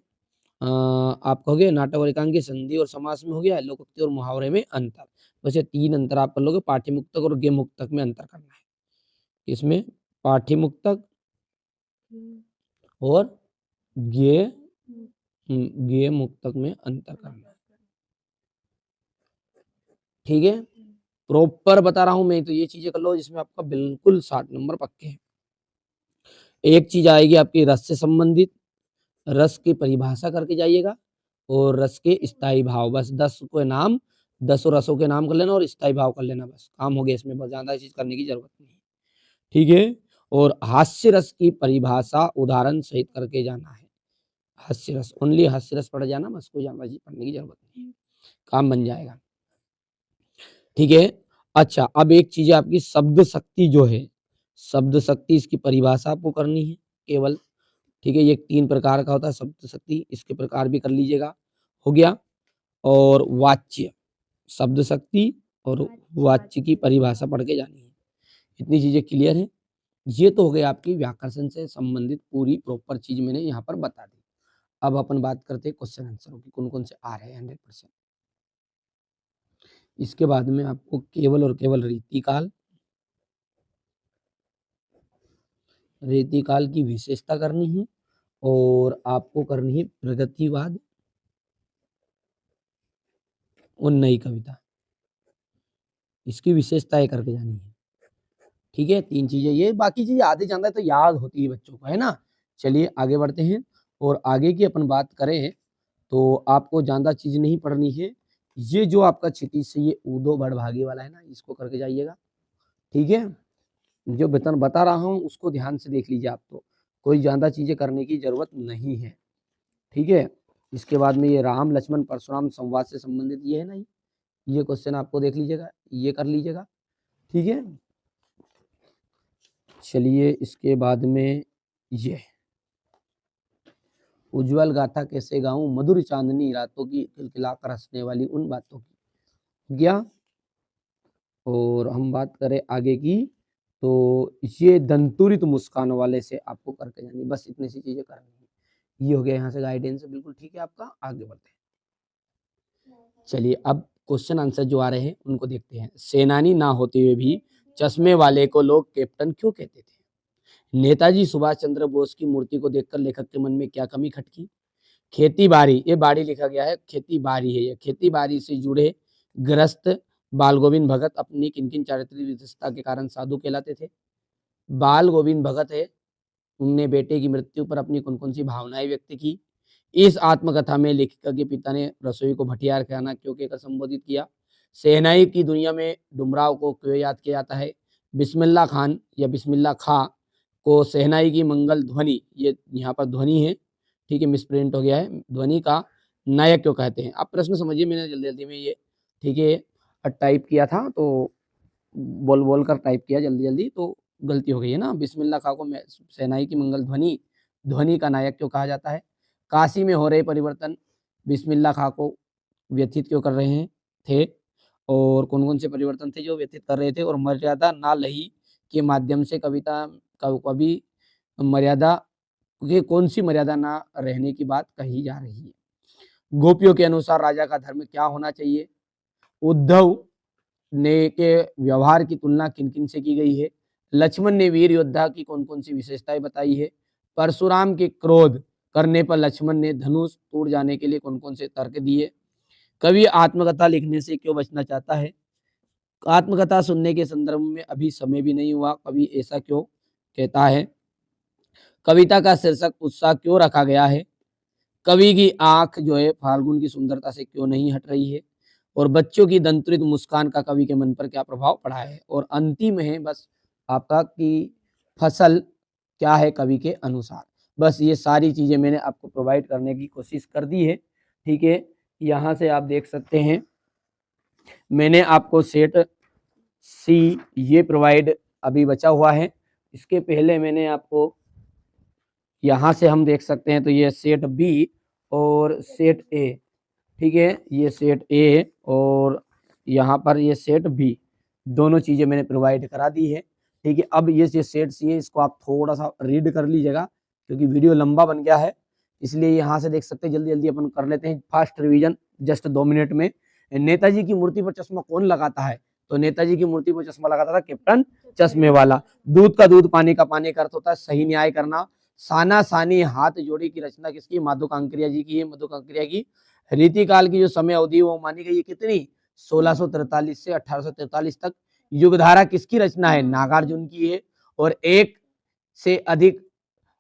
आप कहोगे नाटक और एकांकी संधि और समास में हो गया, लोकोक्ति और मुहावरे में अंतर। वैसे 3 अंतर आप कर लोगे। पाठ्यमुक्तक और गेय मुक्तक में अंतर करना है। इसमें पाठ्यमुक्तक और गेय मुक्तक में अंतर करना है। ठीक है, प्रॉपर बता रहा हूं मैं, तो ये चीजें कर लो जिसमें आपका बिल्कुल 60 नंबर पक्के हैं। एक चीज आएगी आपकी रस से संबंधित, रस की परिभाषा करके जाइएगा और रस के स्थायी भाव। बस 10 के नाम, 10 रसों के नाम कर लेना और स्थायी भाव कर लेना, बस काम हो गया। इसमें बहुत ज्यादा चीज करने की जरूरत नहीं है। ठीक है, और हास्य रस की परिभाषा उदाहरण सहित करके जाना है। हास्य रस, ओनली हास्य रस पढ़ जाना, बस कोई ज्यादा चीज पढ़ने की जरूरत नहीं है, काम बन जाएगा। ठीक है, अच्छा अब एक चीज आपकी शब्द शक्ति जो है, शब्द शक्ति इसकी परिभाषा आपको करनी है केवल। ठीक है, ये 3 प्रकार का होता है शब्द शक्ति, इसके प्रकार भी कर लीजिएगा, हो गया। और वाच्य, शब्द शक्ति और वाच्य की परिभाषा पढ़ के जानी है। इतनी चीजें क्लियर है। ये तो हो गई आपकी व्याकरण से संबंधित पूरी प्रॉपर चीज मैंने यहाँ पर बता दी। अब अपन बात करते हैं क्वेश्चन आंसरों की, कौन कौन से आ रहे हैं 100%। इसके बाद में आपको केवल और केवल रीतिकाल की विशेषता करनी है और आपको करनी है प्रगतिवाद और नई कविता, इसकी विशेषताएं करके जानी है। ठीक है, 3 चीजें ये, बाकी चीजें आते जाता है तो याद होती है बच्चों को, है ना। चलिए आगे बढ़ते हैं और आगे की अपन बात करें तो आपको ज्यादा चीज नहीं पढ़नी है। ये जो आपका क्षितिज से ये ऊदो बड़भागी वाला है ना, इसको करके जाइएगा। ठीक है, जो वेतन बता रहा हूँ उसको ध्यान से देख लीजिए। आपको कोई ज्यादा चीजें करने की जरूरत नहीं है। ठीक है, इसके बाद में ये राम लक्ष्मण परशुराम संवाद से संबंधित ये है ना, ये क्वेश्चन आपको देख लीजिएगा, ये कर लीजिएगा। ठीक है, चलिए इसके बाद में ये उज्जवल गाथा कैसे गाऊं, मधुर चांदनी रातों की खिलखिला कर हंसने वाली उन बातों की। क्या और हम बात करें आगे की, तो ये दंतुरित मुस्कान वाले से आपको करके जानी, बस इतनी सी चीजें करनी है। ये हो गया यहाँ से गाइडेंस, बिल्कुल ठीक है आपका। आगे बढ़ते हैं, चलिए अब क्वेश्चन आंसर जो आ रहे हैं उनको देखते हैं। सेनानी ना होते हुए भी चश्मे वाले को लोग कैप्टन क्यों कहते थे? नेताजी सुभाष चंद्र बोस की मूर्ति को देखकर लेखक के मन में क्या कमी खटकी? खेती बाड़ी, ये बाड़ी लिखा गया है, खेती बाड़ी है ये। खेती बाड़ी से जुड़े ग्रस्त बाल गोविंद भगत अपनी किन किन चारित्रिक विशेषता के कारण साधु कहलाते थे? बाल गोविंद भगत है, उनने बेटे की मृत्यु पर अपनी कौन कौन सी भावनाएं व्यक्त की? इस आत्मकथा में लेखिका के पिता ने रसोई को भटियार खाना क्यों कहकर संबोधित किया? शहनाई की दुनिया में डुमराव को क्यों याद किया जाता है? बिस्मिल्लाह खान या बिस्मिल्लाह खां को शहनाई की मंगल ध्वनि, ये यहाँ पर ध्वनि है, ठीक है, मिसप्रिंट हो गया है, ध्वनि का नायक क्यों कहते हैं? आप प्रश्न समझिए, मैंने जल्दी जल्दी में ये, ठीक है, टाइप किया था, तो बोल बोल कर टाइप किया जल्दी जल्दी, तो गलती हो गई है ना। बिस्मिल्लाह खां को शहनाई की मंगल ध्वनि, ध्वनि का नायक क्यों कहा जाता है? काशी में हो रहे परिवर्तन बिस्मिल्लाह खां को व्यथित क्यों कर रहे हैं थे? और कौन कौन से परिवर्तन थे जो व्यथित कर रहे थे? और मर्यादा ना लही के माध्यम से कविता कवि मर्यादा के कौन सी मर्यादा ना रहने की बात कही जा रही है? गोपियों के अनुसार राजा का धर्म क्या होना चाहिए? उद्धव ने के व्यवहार की तुलना किन किन से की गई है? लक्ष्मण ने वीर योद्धा की कौन कौन सी विशेषताएं बताई है? परशुराम के क्रोध करने पर लक्ष्मण ने धनुष टूट जाने के लिए कौन कौन से तर्क दिए? कवि आत्मकथा लिखने से क्यों बचना चाहता है? आत्मकथा सुनने के संदर्भ में अभी समय भी नहीं हुआ, कवि ऐसा क्यों कहता है? कविता का शीर्षक उत्साह क्यों रखा गया है? कवि की आंख जो है फाल्गुन की सुंदरता से क्यों नहीं हट रही है? और बच्चों की दंतुरित मुस्कान का कवि के मन पर क्या प्रभाव पड़ा है? और अंतिम है बस आपका कि फसल क्या है कवि के अनुसार। बस ये सारी चीजें मैंने आपको प्रोवाइड करने की कोशिश कर दी है, ठीक है। यहाँ से आप देख सकते हैं मैंने आपको सेट सी ये प्रोवाइड अभी बचा हुआ है। इसके पहले मैंने आपको यहाँ से हम देख सकते हैं, तो ये सेट बी और सेट ए, ठीक है, ये सेट ए और यहाँ पर ये सेट बी, दोनों चीजें मैंने प्रोवाइड करा दी है, ठीक है। अब ये सेट सी है, इसको आप थोड़ा सा रीड कर लीजिएगा क्योंकि वीडियो लंबा बन गया है, इसलिए यहाँ से देख सकते हैं। जल्दी जल्दी अपन कर लेते हैं फास्ट रिवीजन जस्ट 2 मिनट में। नेताजी की मूर्ति पर चश्मा कौन लगाता है? तो नेताजी की मूर्ति पर चश्मा लगाता था कैप्टन चश्मे वाला। दूध का दूध पानी का पानी का अर्थ होता है सही न्याय करना। साना सानी हाथ जोड़ी की रचना किसकी? माधो कांकरिया जी की है। माधो कांकरिया की रीतिकाल की जो समय अवधि वो मानी गई है कितनी? 1643 से 1843 तक। युगधारा किसकी रचना है? नागार्जुन की है। और एक से अधिक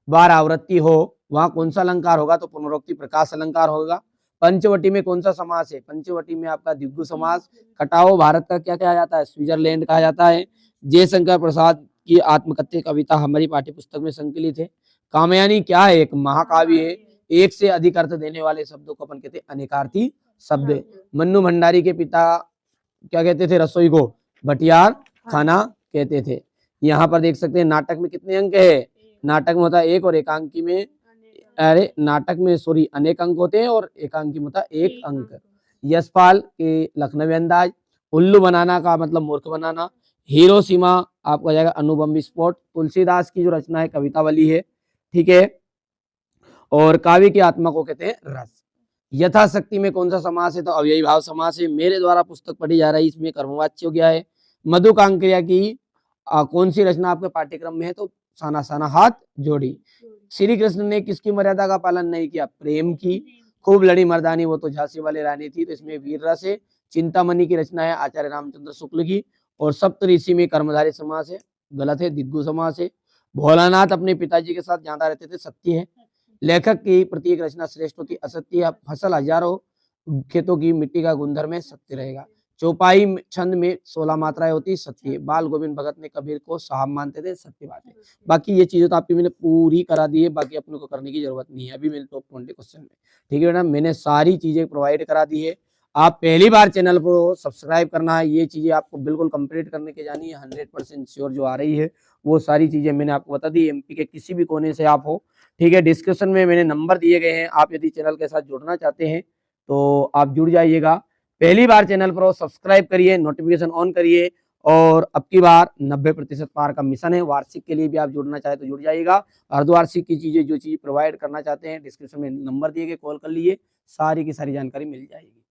बार आवृत्ति हो वहां कौन सा अलंकार होगा? तो पुनरोक्ति प्रकाश अलंकार होगा। पंचवटी में कौन सा समास है? पंचवटी में आपका द्विगु समास। खटाओ भारत का क्या कहा जाता है? स्विट्जरलैंड कहा जाता है। जयशंकर प्रसाद की आत्मकथ्य कविता हमारी पाठ्य पुस्तक में संकलित है। कामयानी क्या है? एक महाकाव्य है। एक से अधिक अर्थ देने वाले शब्दों को अपन कहते हैं अनेकार्थी शब्द। मन्नू भंडारी के पिता क्या कहते थे? रसोई को भटियार खाना कहते थे। यहाँ पर देख सकते हैं नाटक में कितने अंक है? नाटक में होता है 1 और एकांकी में, अरे नाटक में सॉरी अनेक अंक होते हैं और एकांकी में होता है 1 अंक। यशपाल के लखनवी अंदाज। उल्लू बनाना का मतलब मूर्ख बनाना। हिरोशिमा आपका जाएगा अणुबम विस्फोट। तुलसीदास की जो रचना है कवितावली है, ठीक है। और काव्य की आत्मा को कहते हैं रस। यथाशक्ति में कौन सा समास है? तो अव्ययी भाव समास है। मेरे द्वारा पुस्तक पढ़ी जा रही, इसमें कर्मवाच्य हो गया है। मधु कांकरिया की कौन सी रचना आपके पाठ्यक्रम में है? तो साना साना हाथ जोड़ी। श्री कृष्ण ने किसकी मर्यादा का पालन नहीं किया? प्रेम की। खूब लड़ी मर्दानी वो तो झांसी वाली रानी थी, तो इसमें वीर रस है। चिंतामणि की रचना है आचार्य रामचंद्र शुक्ल की। और सप्तऋषि में कर्मधारी समास है, गलत है, दिग्गु समास है। भोलानाथ अपने पिताजी के साथ ज्यादा रहते थे, सत्य है। लेखक की प्रत्येक रचना श्रेष्ठ होती, असत्य। फसल हजारों खेतों की मिट्टी का गुणधर्म है, सत्य रहेगा। चौपाई छंद में 16 मात्राएं होती, सत्य। बाल गोविंद भगत ने कबीर को साहब मानते थे, सत्य बात है। बाकी ये चीजें तो आपकी मैंने पूरी करा दी है, बाकी अपने को करने की जरूरत नहीं है अभी मेरे टॉप 20 क्वेश्चन में, ठीक है मैडम। मैंने सारी चीजें प्रोवाइड करा दी है। आप पहली बार चैनल को सब्सक्राइब करना है, ये चीजें आपको बिल्कुल कंप्लीट करने के जानी है। 100% श्योर जो आ रही है वो सारी चीजें मैंने आपको बता दी। एमपी के किसी भी कोने से आप हो, ठीक है, डिस्क्रिप्शन में मैंने नंबर दिए गए हैं। आप यदि चैनल के साथ जुड़ना चाहते हैं तो आप जुड़ जाइएगा। पहली बार चैनल पर सब्सक्राइब करिए, नोटिफिकेशन ऑन करिए। और अब की बार 90% पार का मिशन है। वार्षिक के लिए भी आप जुड़ना चाहे तो जुड़ जाइएगा। अर्धवार्षिक की चीजें जो चीज प्रोवाइड करना चाहते हैं, डिस्क्रिप्शन में नंबर दिए गए, कॉल कर लिए, सारी की सारी जानकारी मिल जाएगी।